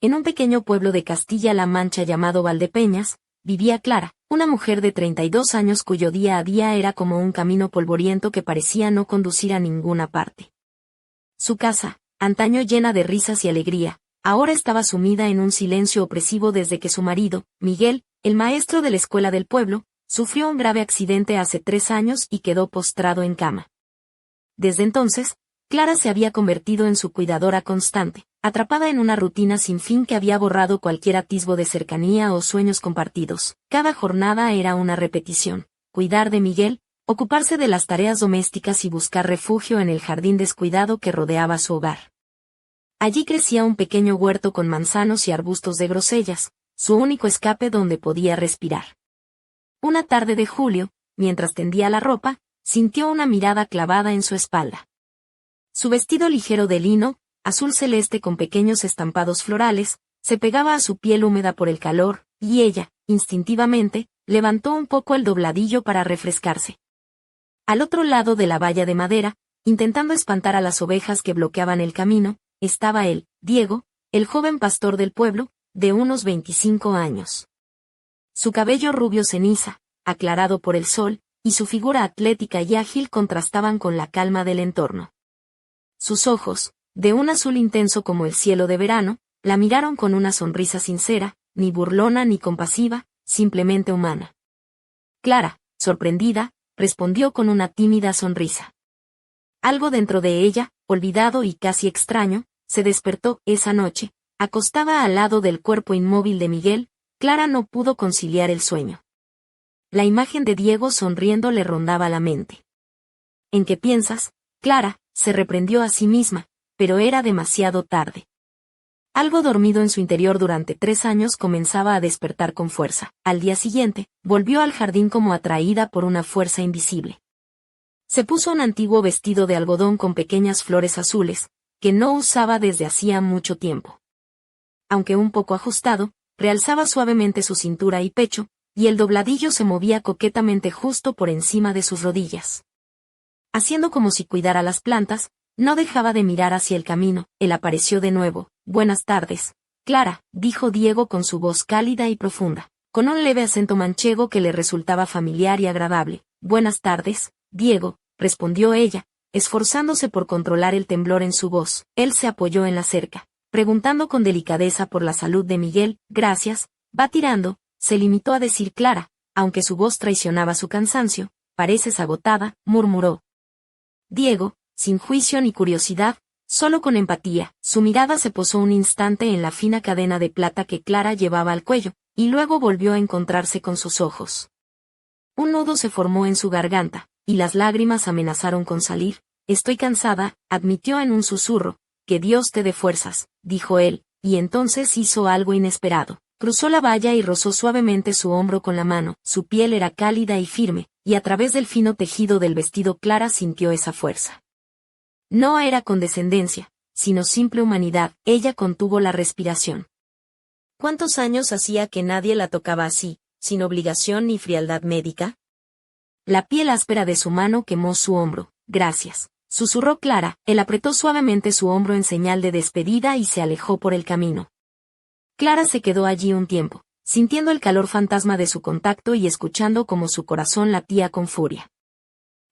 En un pequeño pueblo de Castilla-La Mancha llamado Valdepeñas, vivía Clara, una mujer de 32 años cuyo día a día era como un camino polvoriento que parecía no conducir a ninguna parte. Su casa, antaño llena de risas y alegría, ahora estaba sumida en un silencio opresivo desde que su marido, Miguel, el maestro de la escuela del pueblo, sufrió un grave accidente hace 3 años y quedó postrado en cama. Desde entonces, Clara se había convertido en su cuidadora constante, atrapada en una rutina sin fin que había borrado cualquier atisbo de cercanía o sueños compartidos. Cada jornada era una repetición: cuidar de Miguel, ocuparse de las tareas domésticas y buscar refugio en el jardín descuidado que rodeaba su hogar. Allí crecía un pequeño huerto con manzanos y arbustos de grosellas, su único escape donde podía respirar. Una tarde de julio, mientras tendía la ropa, sintió una mirada clavada en su espalda. Su vestido ligero de lino, azul celeste con pequeños estampados florales, se pegaba a su piel húmeda por el calor, y ella, instintivamente, levantó un poco el dobladillo para refrescarse. Al otro lado de la valla de madera, intentando espantar a las ovejas que bloqueaban el camino, estaba él, Diego, el joven pastor del pueblo, de unos 25 años. Su cabello rubio ceniza, aclarado por el sol, y su figura atlética y ágil contrastaban con la calma del entorno. Sus ojos, de un azul intenso como el cielo de verano, la miraron con una sonrisa sincera, ni burlona ni compasiva, simplemente humana. Clara, sorprendida, respondió con una tímida sonrisa. Algo dentro de ella, olvidado y casi extraño, se despertó esa noche, acostada al lado del cuerpo inmóvil de Miguel. Clara no pudo conciliar el sueño. La imagen de Diego sonriendo le rondaba la mente. ¿En qué piensas, Clara?, se reprendió a sí misma, pero era demasiado tarde. Algo dormido en su interior durante 3 años comenzaba a despertar con fuerza. Al día siguiente, volvió al jardín como atraída por una fuerza invisible. Se puso un antiguo vestido de algodón con pequeñas flores azules, que no usaba desde hacía mucho tiempo. Aunque un poco ajustado, realzaba suavemente su cintura y pecho, y el dobladillo se movía coquetamente justo por encima de sus rodillas. Haciendo como si cuidara las plantas, no dejaba de mirar hacia el camino. Él apareció de nuevo. «Buenas tardes, Clara», dijo Diego con su voz cálida y profunda, con un leve acento manchego que le resultaba familiar y agradable. «Buenas tardes, Diego», respondió ella, esforzándose por controlar el temblor en su voz. Él se apoyó en la cerca, preguntando con delicadeza por la salud de Miguel. «Gracias, va tirando», se limitó a decir Clara, aunque su voz traicionaba su cansancio. «Pareces agotada», murmuró. Diego, sin juicio ni curiosidad, solo con empatía, su mirada se posó un instante en la fina cadena de plata que Clara llevaba al cuello, y luego volvió a encontrarse con sus ojos. Un nudo se formó en su garganta, y las lágrimas amenazaron con salir. «Estoy cansada», admitió en un susurro. «Que Dios te dé fuerzas», dijo él, y entonces hizo algo inesperado. Cruzó la valla y rozó suavemente su hombro con la mano. Su piel era cálida y firme, y a través del fino tejido del vestido Clara sintió esa fuerza. No era condescendencia, sino simple humanidad. Ella contuvo la respiración. ¿Cuántos años hacía que nadie la tocaba así, sin obligación ni frialdad médica? La piel áspera de su mano quemó su hombro. «Gracias», susurró Clara. Él apretó suavemente su hombro en señal de despedida y se alejó por el camino. Clara se quedó allí un tiempo, sintiendo el calor fantasma de su contacto y escuchando cómo su corazón latía con furia.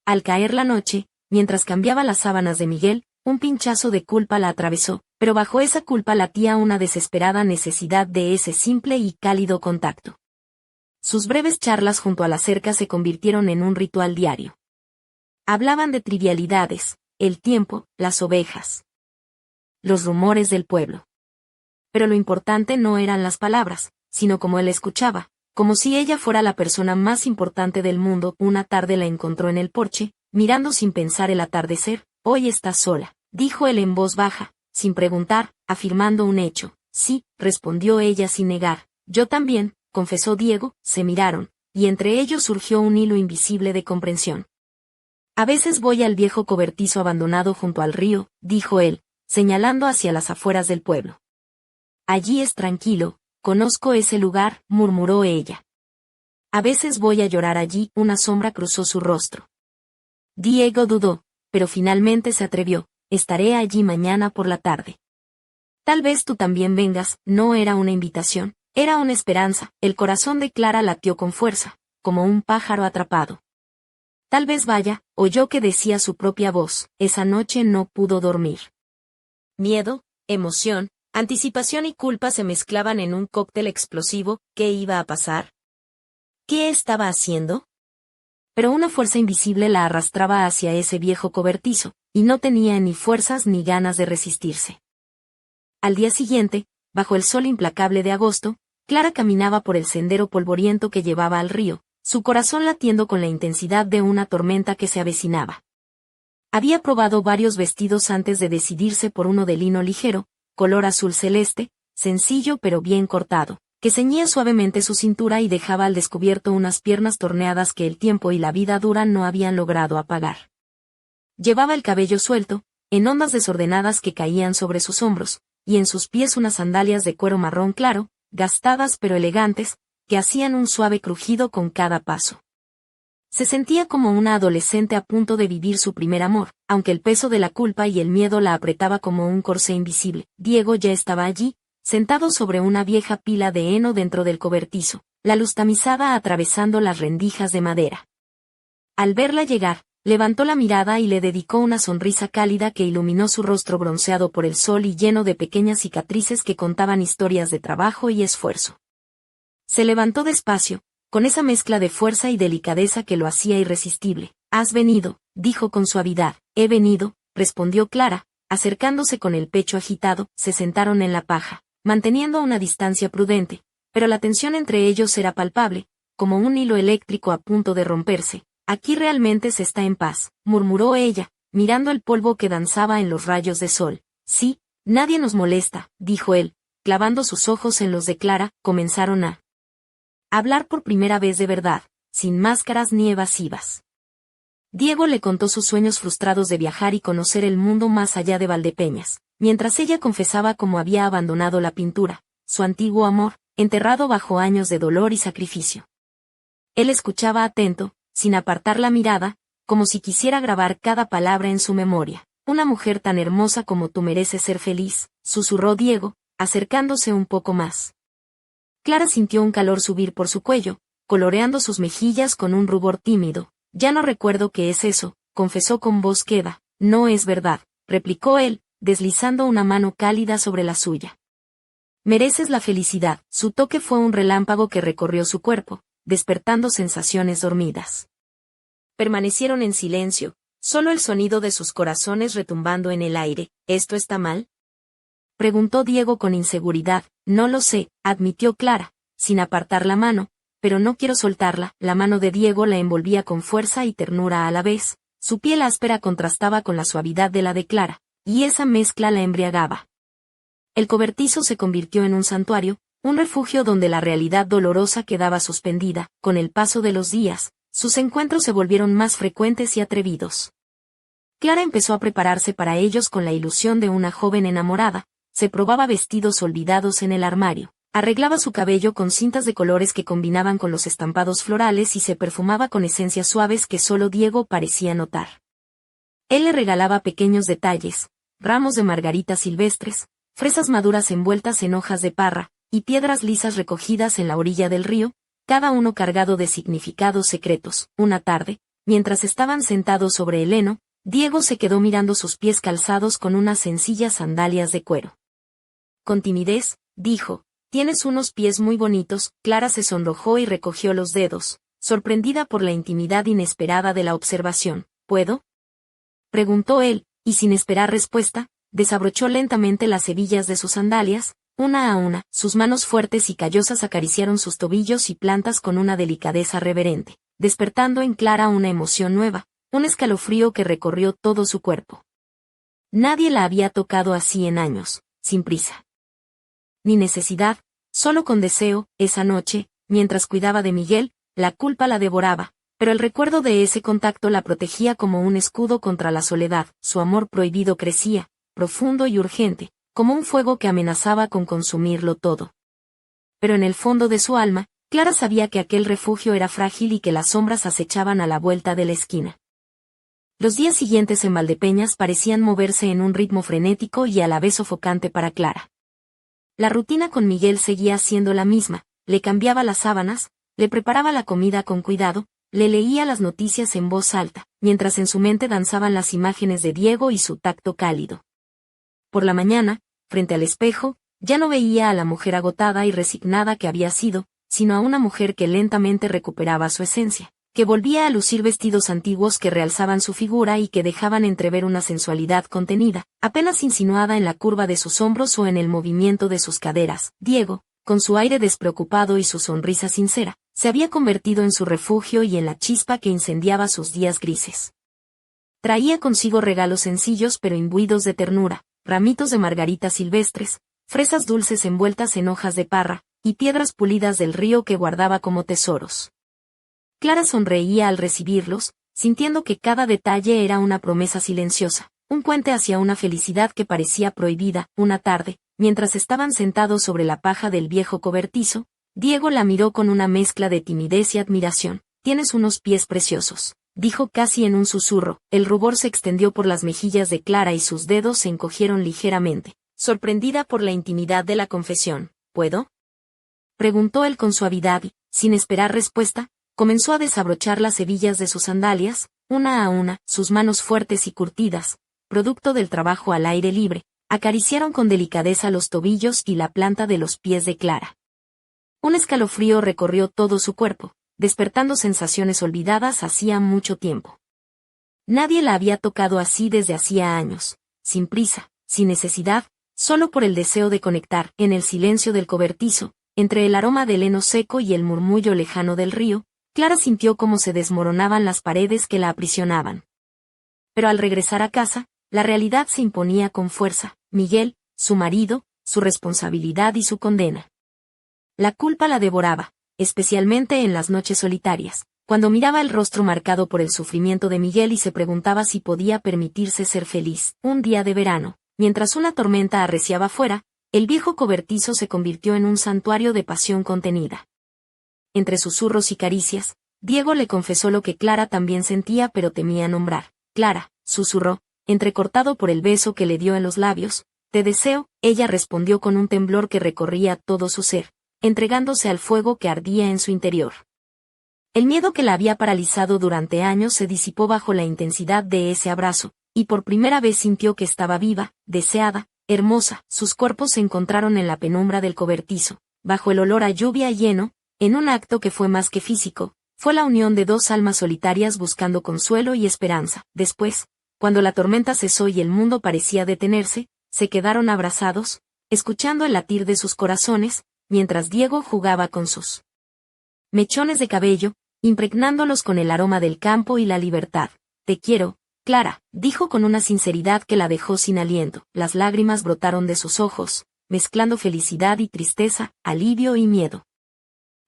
Al caer la noche, mientras cambiaba las sábanas de Miguel, un pinchazo de culpa la atravesó, pero bajo esa culpa latía una desesperada necesidad de ese simple y cálido contacto. Sus breves charlas junto a la cerca se convirtieron en un ritual diario. Hablaban de trivialidades, el tiempo, las ovejas, los rumores del pueblo. Pero lo importante no eran las palabras, sino cómo él escuchaba, como si ella fuera la persona más importante del mundo. Una tarde la encontró en el porche, mirando sin pensar el atardecer. «Hoy estás sola», dijo él en voz baja, sin preguntar, afirmando un hecho. «Sí», respondió ella sin negar. «Yo también», confesó Diego. Se miraron, y entre ellos surgió un hilo invisible de comprensión. «A veces voy al viejo cobertizo abandonado junto al río», dijo él, señalando hacia las afueras del pueblo. «Allí es tranquilo, conozco ese lugar», murmuró ella. «A veces voy a llorar allí». Una sombra cruzó su rostro. Diego dudó, pero finalmente se atrevió. «Estaré allí mañana por la tarde». Tal vez tú también vengas, no era una invitación, era una esperanza. El corazón de Clara latió con fuerza, como un pájaro atrapado. Tal vez vaya, oyó que decía su propia voz, esa noche no pudo dormir. Miedo, emoción, anticipación y culpa se mezclaban en un cóctel explosivo. ¿Qué iba a pasar? ¿Qué estaba haciendo? Pero una fuerza invisible la arrastraba hacia ese viejo cobertizo, y no tenía ni fuerzas ni ganas de resistirse. Al día siguiente, bajo el sol implacable de agosto, Clara caminaba por el sendero polvoriento que llevaba al río, su corazón latiendo con la intensidad de una tormenta que se avecinaba. Había probado varios vestidos antes de decidirse por uno de lino ligero, color azul celeste, sencillo pero bien cortado, que ceñía suavemente su cintura y dejaba al descubierto unas piernas torneadas que el tiempo y la vida dura no habían logrado apagar. Llevaba el cabello suelto, en ondas desordenadas que caían sobre sus hombros, y en sus pies unas sandalias de cuero marrón claro, gastadas pero elegantes, que hacían un suave crujido con cada paso. Se sentía como una adolescente a punto de vivir su primer amor, aunque el peso de la culpa y el miedo la apretaba como un corsé invisible. Diego ya estaba allí, sentado sobre una vieja pila de heno dentro del cobertizo, la luz tamizada atravesando las rendijas de madera. Al verla llegar, levantó la mirada y le dedicó una sonrisa cálida que iluminó su rostro bronceado por el sol y lleno de pequeñas cicatrices que contaban historias de trabajo y esfuerzo. Se levantó despacio, con esa mezcla de fuerza y delicadeza que lo hacía irresistible. «Has venido», dijo con suavidad. «He venido», respondió Clara, acercándose con el pecho agitado. Se sentaron en la paja, manteniendo una distancia prudente, pero la tensión entre ellos era palpable, como un hilo eléctrico a punto de romperse. «Aquí realmente se está en paz», murmuró ella, mirando el polvo que danzaba en los rayos de sol. «Sí, nadie nos molesta», dijo él, clavando sus ojos en los de Clara. Comenzaron a hablar por primera vez de verdad, sin máscaras ni evasivas. Diego le contó sus sueños frustrados de viajar y conocer el mundo más allá de Valdepeñas, mientras ella confesaba cómo había abandonado la pintura, su antiguo amor, enterrado bajo años de dolor y sacrificio. Él escuchaba atento, sin apartar la mirada, como si quisiera grabar cada palabra en su memoria. «Una mujer tan hermosa como tú merece ser feliz», susurró Diego, acercándose un poco más. Clara sintió un calor subir por su cuello, coloreando sus mejillas con un rubor tímido. «Ya no recuerdo qué es eso», confesó con voz queda. «No es verdad», replicó él, deslizando una mano cálida sobre la suya. «Mereces la felicidad». Su toque fue un relámpago que recorrió su cuerpo, despertando sensaciones dormidas. Permanecieron en silencio, solo el sonido de sus corazones retumbando en el aire. «¿Esto está mal?», preguntó Diego con inseguridad. «No lo sé», admitió Clara, sin apartar la mano, «pero no quiero soltarla». La mano de Diego la envolvía con fuerza y ternura a la vez, su piel áspera contrastaba con la suavidad de la de Clara, y esa mezcla la embriagaba. El cobertizo se convirtió en un santuario, un refugio donde la realidad dolorosa quedaba suspendida. Con el paso de los días, sus encuentros se volvieron más frecuentes y atrevidos. Clara empezó a prepararse para ellos con la ilusión de una joven enamorada. Se probaba vestidos olvidados en el armario, arreglaba su cabello con cintas de colores que combinaban con los estampados florales y se perfumaba con esencias suaves que solo Diego parecía notar. Él le regalaba pequeños detalles, ramos de margaritas silvestres, fresas maduras envueltas en hojas de parra, y piedras lisas recogidas en la orilla del río, cada uno cargado de significados secretos. Una tarde, mientras estaban sentados sobre el heno, Diego se quedó mirando sus pies calzados con unas sencillas sandalias de cuero. Con timidez, dijo: «Tienes unos pies muy bonitos». Clara se sonrojó y recogió los dedos, sorprendida por la intimidad inesperada de la observación. «¿Puedo?», preguntó él, y sin esperar respuesta, desabrochó lentamente las hebillas de sus sandalias, una a una. Sus manos fuertes y callosas acariciaron sus tobillos y plantas con una delicadeza reverente, despertando en Clara una emoción nueva, un escalofrío que recorrió todo su cuerpo. Nadie la había tocado así en años, sin prisa ni necesidad, solo con deseo. Esa noche, mientras cuidaba de Miguel, la culpa la devoraba, pero el recuerdo de ese contacto la protegía como un escudo contra la soledad. Su amor prohibido crecía, profundo y urgente, como un fuego que amenazaba con consumirlo todo. Pero en el fondo de su alma, Clara sabía que aquel refugio era frágil y que las sombras acechaban a la vuelta de la esquina. Los días siguientes en Valdepeñas parecían moverse en un ritmo frenético y a la vez sofocante para Clara. La rutina con Miguel seguía siendo la misma, le cambiaba las sábanas, le preparaba la comida con cuidado, le leía las noticias en voz alta, mientras en su mente danzaban las imágenes de Diego y su tacto cálido. Por la mañana, frente al espejo, ya no veía a la mujer agotada y resignada que había sido, sino a una mujer que lentamente recuperaba su esencia, que volvía a lucir vestidos antiguos que realzaban su figura y que dejaban entrever una sensualidad contenida, apenas insinuada en la curva de sus hombros o en el movimiento de sus caderas. Diego, con su aire despreocupado y su sonrisa sincera, se había convertido en su refugio y en la chispa que incendiaba sus días grises. Traía consigo regalos sencillos pero imbuidos de ternura, ramitos de margaritas silvestres, fresas dulces envueltas en hojas de parra, y piedras pulidas del río que guardaba como tesoros. Clara sonreía al recibirlos, sintiendo que cada detalle era una promesa silenciosa, un puente hacia una felicidad que parecía prohibida. Una tarde, mientras estaban sentados sobre la paja del viejo cobertizo, Diego la miró con una mezcla de timidez y admiración. «Tienes unos pies preciosos», dijo casi en un susurro. El rubor se extendió por las mejillas de Clara y sus dedos se encogieron ligeramente, sorprendida por la intimidad de la confesión. «¿Puedo?», preguntó él con suavidad y, sin esperar respuesta, comenzó a desabrochar las hebillas de sus sandalias, una a una. Sus manos fuertes y curtidas, producto del trabajo al aire libre, acariciaron con delicadeza los tobillos y la planta de los pies de Clara. Un escalofrío recorrió todo su cuerpo, despertando sensaciones olvidadas hacía mucho tiempo. Nadie la había tocado así desde hacía años, sin prisa, sin necesidad, solo por el deseo de conectar. En el silencio del cobertizo, entre el aroma del heno seco y el murmullo lejano del río, Clara sintió cómo se desmoronaban las paredes que la aprisionaban. Pero al regresar a casa, la realidad se imponía con fuerza: Miguel, su marido, su responsabilidad y su condena. La culpa la devoraba, especialmente en las noches solitarias, cuando miraba el rostro marcado por el sufrimiento de Miguel y se preguntaba si podía permitirse ser feliz. Un día de verano, mientras una tormenta arreciaba fuera, el viejo cobertizo se convirtió en un santuario de pasión contenida. Entre susurros y caricias, Diego le confesó lo que Clara también sentía pero temía nombrar. «Clara», susurró, entrecortado por el beso que le dio en los labios, «te deseo». Ella respondió con un temblor que recorría todo su ser, entregándose al fuego que ardía en su interior. El miedo que la había paralizado durante años se disipó bajo la intensidad de ese abrazo, y por primera vez sintió que estaba viva, deseada, hermosa. Sus cuerpos se encontraron en la penumbra del cobertizo, bajo el olor a lluvia y heno, en un acto que fue más que físico, fue la unión de dos almas solitarias buscando consuelo y esperanza. Después, cuando la tormenta cesó y el mundo parecía detenerse, se quedaron abrazados, escuchando el latir de sus corazones, mientras Diego jugaba con sus mechones de cabello, impregnándolos con el aroma del campo y la libertad. «Te quiero, Clara», dijo con una sinceridad que la dejó sin aliento. Las lágrimas brotaron de sus ojos, mezclando felicidad y tristeza, alivio y miedo.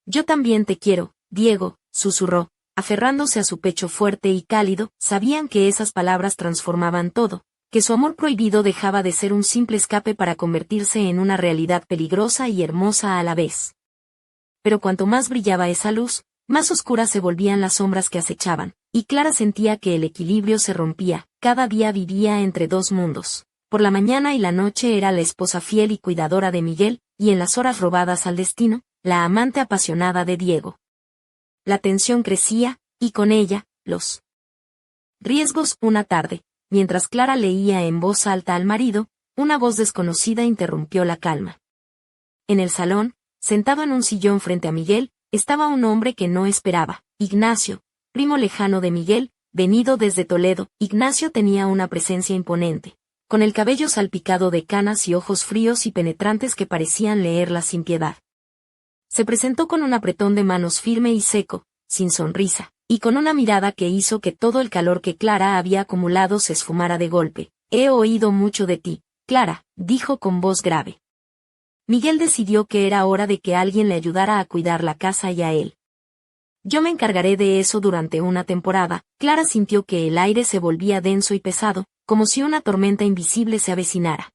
«Yo también te quiero, Diego», susurró, aferrándose a su pecho fuerte y cálido. Sabían que esas palabras transformaban todo, que su amor prohibido dejaba de ser un simple escape para convertirse en una realidad peligrosa y hermosa a la vez. Pero cuanto más brillaba esa luz, más oscuras se volvían las sombras que acechaban, y Clara sentía que el equilibrio se rompía. Cada día vivía entre dos mundos. Por la mañana y la noche era la esposa fiel y cuidadora de Miguel, y en las horas robadas al destino, la amante apasionada de Diego. La tensión crecía, y con ella, los riesgos. Una tarde, mientras Clara leía en voz alta al marido, una voz desconocida interrumpió la calma. En el salón, sentado en un sillón frente a Miguel, estaba un hombre que no esperaba: Ignacio, primo lejano de Miguel, venido desde Toledo. Ignacio tenía una presencia imponente, con el cabello salpicado de canas y ojos fríos y penetrantes que parecían leerla sin piedad. Se presentó con un apretón de manos firme y seco, sin sonrisa, y con una mirada que hizo que todo el calor que Clara había acumulado se esfumara de golpe. «He oído mucho de ti, Clara», dijo con voz grave. Miguel decidió que era hora de que alguien le ayudara a cuidar la casa y a él. «Yo me encargaré de eso durante una temporada». Clara sintió que el aire se volvía denso y pesado, como si una tormenta invisible se avecinara.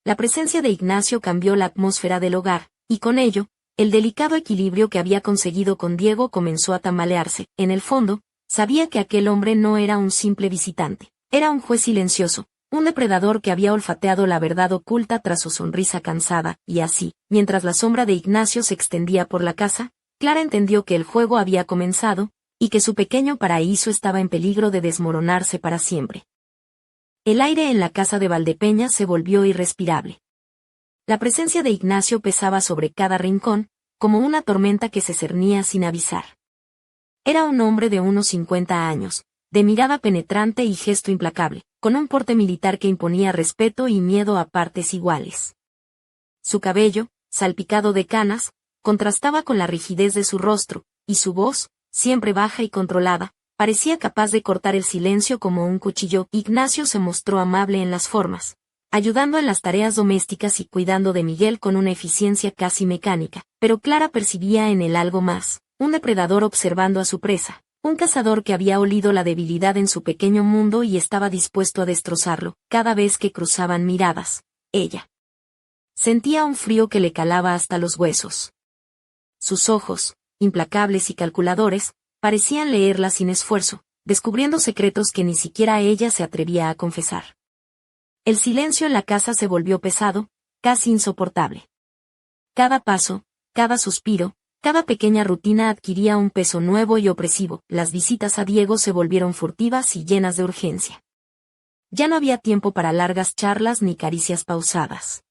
La presencia de Ignacio cambió la atmósfera del hogar, y con ello, el delicado equilibrio que había conseguido con Diego comenzó a tambalearse. En el fondo, sabía que aquel hombre no era un simple visitante, era un juez silencioso, un depredador que había olfateado la verdad oculta tras su sonrisa cansada, y así, mientras la sombra de Ignacio se extendía por la casa, Clara entendió que el juego había comenzado, y que su pequeño paraíso estaba en peligro de desmoronarse para siempre. El aire en la casa de Valdepeñas se volvió irrespirable. La presencia de Ignacio pesaba sobre cada rincón, como una tormenta que se cernía sin avisar. Era un hombre de unos 50 años, de mirada penetrante y gesto implacable, con un porte militar que imponía respeto y miedo a partes iguales. Su cabello, salpicado de canas, contrastaba con la rigidez de su rostro, y su voz, siempre baja y controlada, parecía capaz de cortar el silencio como un cuchillo. Ignacio se mostró amable en las formas, ayudando en las tareas domésticas y cuidando de Miguel con una eficiencia casi mecánica, pero Clara percibía en él algo más, un depredador observando a su presa, un cazador que había olido la debilidad en su pequeño mundo y estaba dispuesto a destrozarlo, cada vez que cruzaban miradas. Ella sentía un frío que le calaba hasta los huesos. Sus ojos, implacables y calculadores, parecían leerla sin esfuerzo, descubriendo secretos que ni siquiera ella se atrevía a confesar. El silencio en la casa se volvió pesado, casi insoportable. Cada paso, cada suspiro, cada pequeña rutina adquiría un peso nuevo y opresivo. Las visitas a Diego se volvieron furtivas y llenas de urgencia. Ya no había tiempo para largas charlas ni caricias pausadas.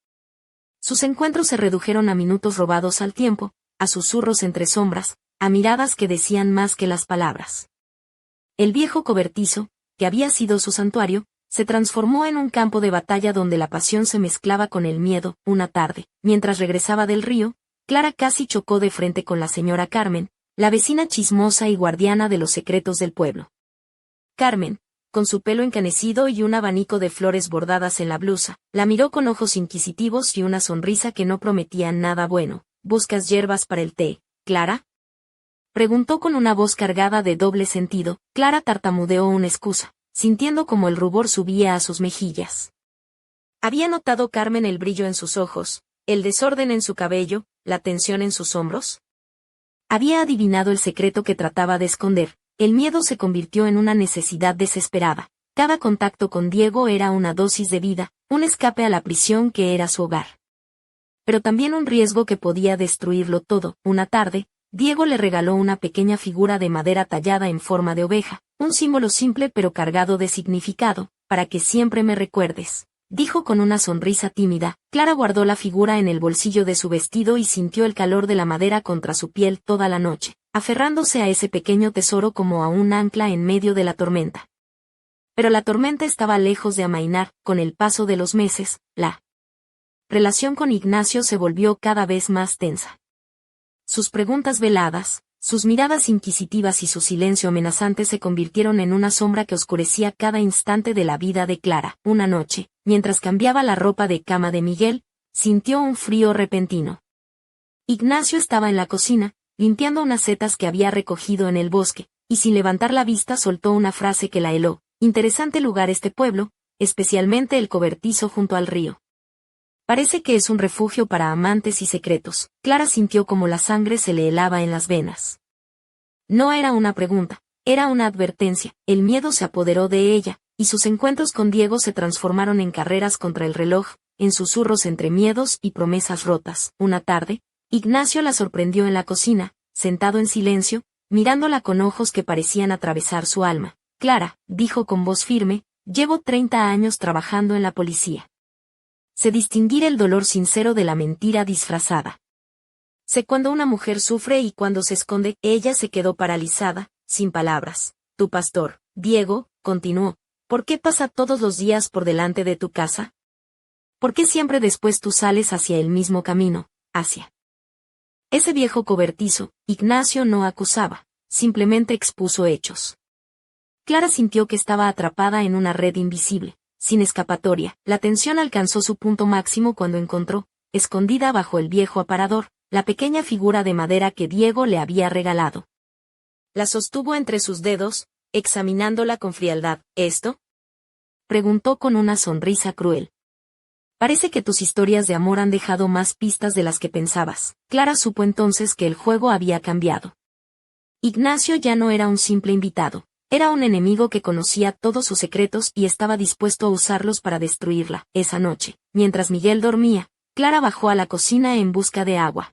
Sus encuentros se redujeron a minutos robados al tiempo, a susurros entre sombras, a miradas que decían más que las palabras. El viejo cobertizo, que había sido su santuario, se transformó en un campo de batalla donde la pasión se mezclaba con el miedo. Una tarde, mientras regresaba del río, Clara casi chocó de frente con la señora Carmen, la vecina chismosa y guardiana de los secretos del pueblo. Carmen, con su pelo encanecido y un abanico de flores bordadas en la blusa, la miró con ojos inquisitivos y una sonrisa que no prometía nada bueno. ¿Buscas hierbas para el té, Clara? Preguntó con una voz cargada de doble sentido. Clara tartamudeó una excusa, sintiendo como el rubor subía a sus mejillas. Había notado Carmen el brillo en sus ojos, el desorden en su cabello, la tensión en sus hombros. Había adivinado el secreto que trataba de esconder. El miedo se convirtió en una necesidad desesperada. Cada contacto con Diego era una dosis de vida, un escape a la prisión que era su hogar. Pero también un riesgo que podía destruirlo todo. Una tarde, Diego le regaló una pequeña figura de madera tallada en forma de oveja, un símbolo simple pero cargado de significado, para que siempre me recuerdes, dijo con una sonrisa tímida. Clara guardó la figura en el bolsillo de su vestido y sintió el calor de la madera contra su piel toda la noche, aferrándose a ese pequeño tesoro como a un ancla en medio de la tormenta. Pero la tormenta estaba lejos de amainar. Con el paso de los meses, la relación con Ignacio se volvió cada vez más tensa. Sus preguntas veladas, sus miradas inquisitivas y su silencio amenazante se convirtieron en una sombra que oscurecía cada instante de la vida de Clara. Una noche, mientras cambiaba la ropa de cama de Miguel, sintió un frío repentino. Ignacio estaba en la cocina, limpiando unas setas que había recogido en el bosque, y sin levantar la vista soltó una frase que la heló. Interesante lugar este pueblo, especialmente el cobertizo junto al río. Parece que es un refugio para amantes y secretos. Clara sintió como la sangre se le helaba en las venas. No era una pregunta, era una advertencia. El miedo se apoderó de ella, y sus encuentros con Diego se transformaron en carreras contra el reloj, en susurros entre miedos y promesas rotas. Una tarde, Ignacio la sorprendió en la cocina, sentado en silencio, mirándola con ojos que parecían atravesar su alma. Clara, dijo con voz firme, llevo 30 años trabajando en la policía. Sé distinguir el dolor sincero de la mentira disfrazada. Sé cuando una mujer sufre y cuando se esconde. Ella se quedó paralizada, sin palabras. Tu pastor, Diego, continuó, ¿por qué pasa todos los días por delante de tu casa? ¿Por qué siempre después tú sales hacia el mismo camino, hacia ese viejo cobertizo? Ignacio no acusaba, simplemente expuso hechos. Clara sintió que estaba atrapada en una red invisible, sin escapatoria. La tensión alcanzó su punto máximo cuando encontró, escondida bajo el viejo aparador, la pequeña figura de madera que Diego le había regalado. La sostuvo entre sus dedos, examinándola con frialdad. ¿Esto? Preguntó con una sonrisa cruel. Parece que tus historias de amor han dejado más pistas de las que pensabas. Clara supo entonces que el juego había cambiado. Ignacio ya no era un simple invitado, Era un enemigo que conocía todos sus secretos y estaba dispuesto a usarlos para destruirla. Esa noche, mientras Miguel dormía, Clara bajó a la cocina en busca de agua.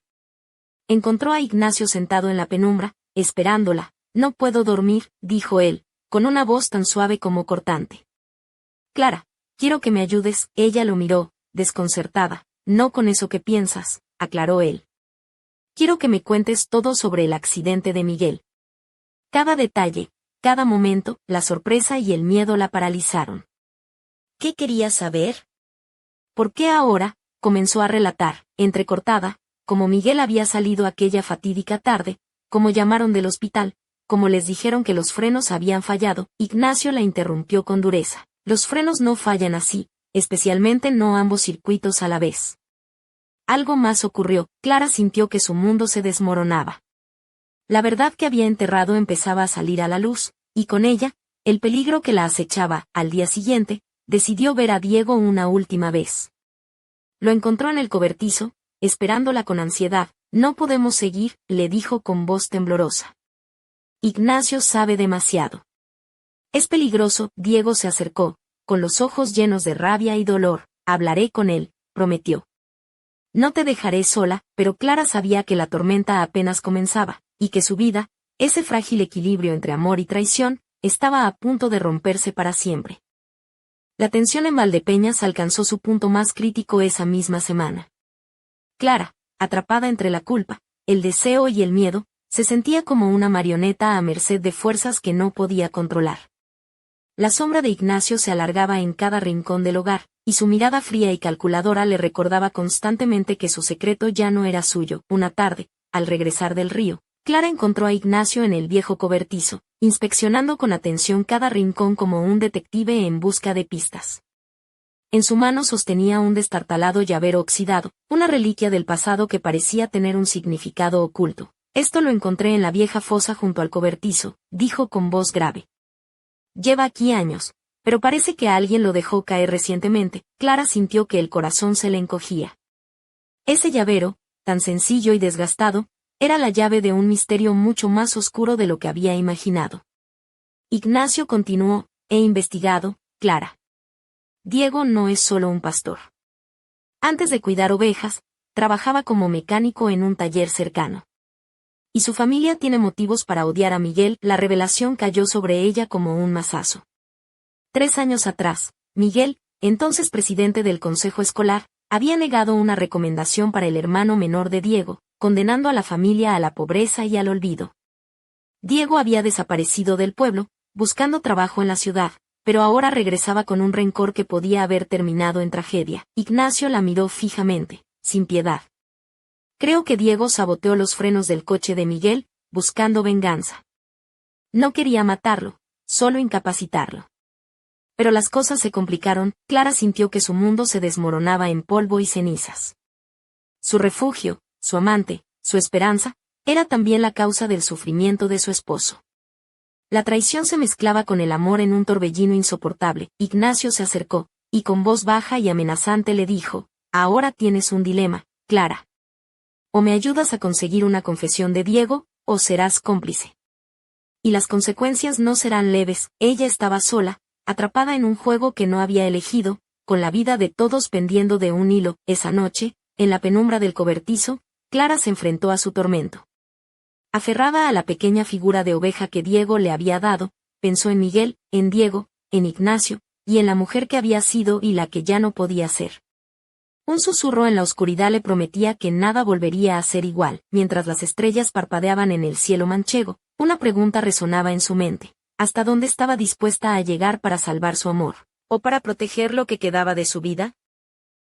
Encontró a Ignacio sentado en la penumbra, esperándola. «No puedo dormir», dijo él, con una voz tan suave como cortante. «Clara, quiero que me ayudes». Ella lo miró, desconcertada. «No con eso que piensas», aclaró él. «Quiero que me cuentes todo sobre el accidente de Miguel». Cada detalle, cada momento, la sorpresa y el miedo la paralizaron. ¿Qué quería saber? ¿Por qué ahora? Comenzó a relatar, entrecortada, cómo Miguel había salido aquella fatídica tarde, cómo llamaron del hospital, cómo les dijeron que los frenos habían fallado. Ignacio la interrumpió con dureza. Los frenos no fallan así, especialmente no ambos circuitos a la vez. Algo más ocurrió. Clara sintió que su mundo se desmoronaba. La verdad que había enterrado empezaba a salir a la luz, y con ella, el peligro que la acechaba. Al día siguiente, decidió ver a Diego una última vez. Lo encontró en el cobertizo, esperándola con ansiedad. «No podemos seguir», le dijo con voz temblorosa. «Ignacio sabe demasiado. Es peligroso». Diego se acercó, con los ojos llenos de rabia y dolor. «Hablaré con él», prometió. «No te dejaré sola», pero Clara sabía que la tormenta apenas comenzaba, y que su vida, ese frágil equilibrio entre amor y traición, estaba a punto de romperse para siempre. La tensión en Valdepeñas alcanzó su punto más crítico esa misma semana. Clara, atrapada entre la culpa, el deseo y el miedo, se sentía como una marioneta a merced de fuerzas que no podía controlar. La sombra de Ignacio se alargaba en cada rincón del hogar, y su mirada fría y calculadora le recordaba constantemente que su secreto ya no era suyo. Una tarde, al regresar del río, Clara encontró a Ignacio en el viejo cobertizo, inspeccionando con atención cada rincón como un detective en busca de pistas. En su mano sostenía un destartalado llavero oxidado, una reliquia del pasado que parecía tener un significado oculto. «Esto lo encontré en la vieja fosa junto al cobertizo», dijo con voz grave. «Lleva aquí años, pero parece que alguien lo dejó caer recientemente». Clara sintió que el corazón se le encogía. Ese llavero, tan sencillo y desgastado, era la llave de un misterio mucho más oscuro de lo que había imaginado. Ignacio continuó: «He investigado, Clara. Diego no es solo un pastor. Antes de cuidar ovejas, trabajaba como mecánico en un taller cercano. Y su familia tiene motivos para odiar a Miguel». La revelación cayó sobre ella como un mazazo. 3 años atrás, Miguel, entonces presidente del consejo escolar, había negado una recomendación para el hermano menor de Diego, condenando a la familia a la pobreza y al olvido. Diego había desaparecido del pueblo, buscando trabajo en la ciudad, pero ahora regresaba con un rencor que podía haber terminado en tragedia. Ignacio la miró fijamente, sin piedad. «Creo que Diego saboteó los frenos del coche de Miguel, buscando venganza. No quería matarlo, solo incapacitarlo». Pero las cosas se complicaron. Clara sintió que su mundo se desmoronaba en polvo y cenizas. Su refugio, su amante, su esperanza, era también la causa del sufrimiento de su esposo. La traición se mezclaba con el amor en un torbellino insoportable. Ignacio se acercó, y con voz baja y amenazante le dijo: «Ahora tienes un dilema, Clara. O me ayudas a conseguir una confesión de Diego, o serás cómplice. Y las consecuencias no serán leves». Ella estaba sola, atrapada en un juego que no había elegido, con la vida de todos pendiendo de un hilo. Esa noche, en la penumbra del cobertizo, Clara se enfrentó a su tormento. Aferrada a la pequeña figura de oveja que Diego le había dado, pensó en Miguel, en Diego, en Ignacio, y en la mujer que había sido y la que ya no podía ser. Un susurro en la oscuridad le prometía que nada volvería a ser igual. Mientras las estrellas parpadeaban en el cielo manchego, una pregunta resonaba en su mente: ¿hasta dónde estaba dispuesta a llegar para salvar su amor, o para proteger lo que quedaba de su vida?